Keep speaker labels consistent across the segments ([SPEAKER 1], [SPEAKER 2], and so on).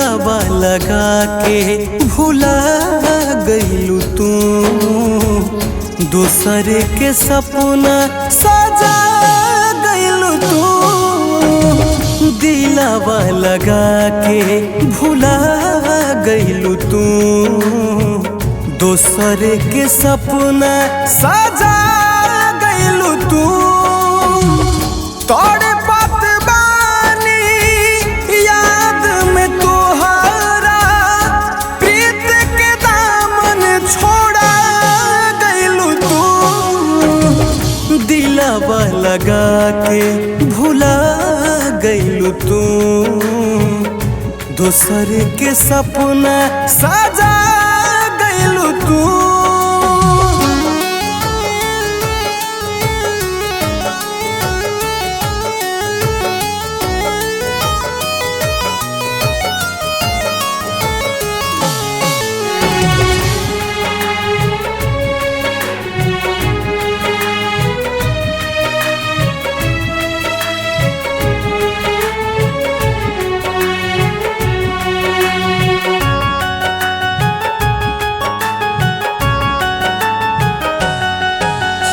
[SPEAKER 1] दिलावा लगा के भुला गइलू तू, दूसर के सपना सजा गइलू तू। दिलावा लगा के भुला गइलू तू, दूसर के सपना सजा गइलू तू। तोड़े बात बानी याद में तोहरा, प्रीत के दामन छोड़ा गइलू तू। दिलावा लगा के भुला गइलू तू, दूसर के सपना सजा गइलू तू।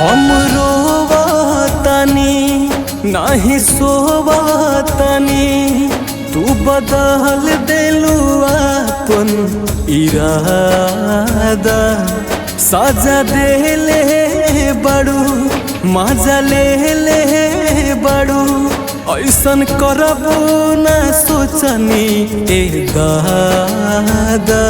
[SPEAKER 1] हम रोवतनी नाही सोवतनी, तू बदल देलू अपन इरादा। सजा देले बड़ू मजा ले बड़ू, ऐसन करबू न सोचनी ए दादा।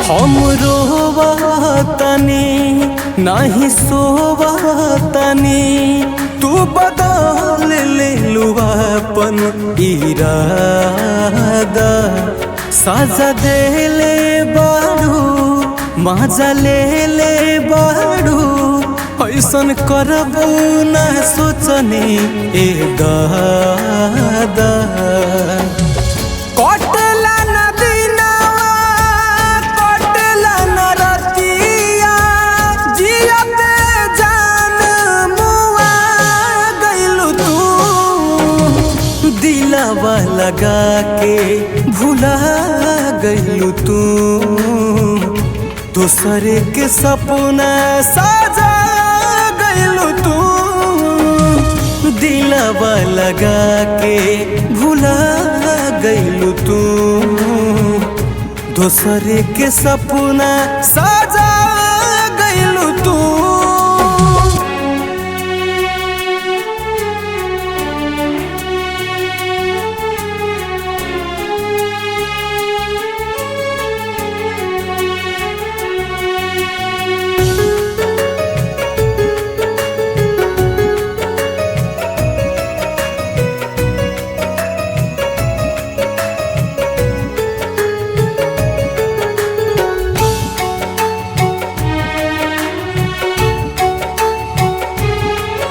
[SPEAKER 1] हम रोवतनी नाही सोवतनी, तू बदल लेलू अपन इरादा। सजा देले बाड़ू मजा ले बाड़ू, ऐसन करबू न सोचनी ए दादा। कटला न दिनवा कटला न रतिया, जियते जान मुआ गइलू तू। दिलावा लगा के भुला गइलू तू, दूसर के सपना सजा गइलू तू। दिलावा लगा के भुला गइलू तू, दूसर के सपना सजा गइलू तू।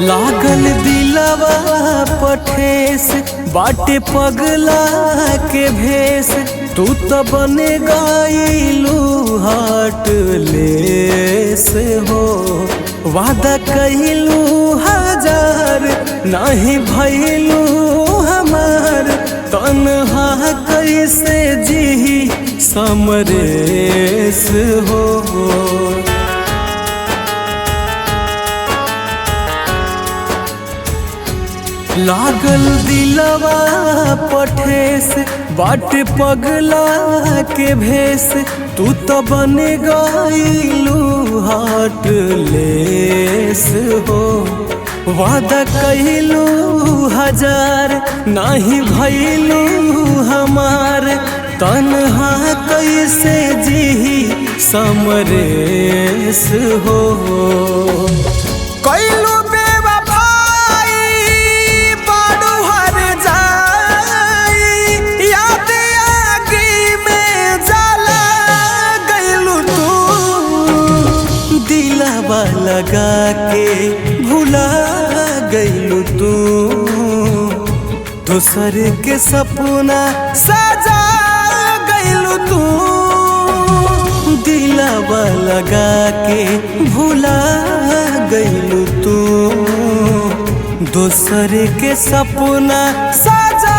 [SPEAKER 1] लागल दिलवा पठेस बाटे पगला के भेस, तू तो बने गइलू हार्टलेस हो। वादा कइलू हजार नहीं भइलू हमार, तन्हा कैसे जी समरेस हो। लागल दिलवा पठेस बाटे पगला के भेस, तू तो बन गइलू हार्टलेस हो। वादा कइलू हजार नहीं भइलू हमार, तन्हा कैसे जी समरेस हो। कइलू लगा के भुला गइलू तू, दूसर के सपना सजा गइलू तू। दिलावा लगा के भुला गइलू तू, दूसरे के सपना सजा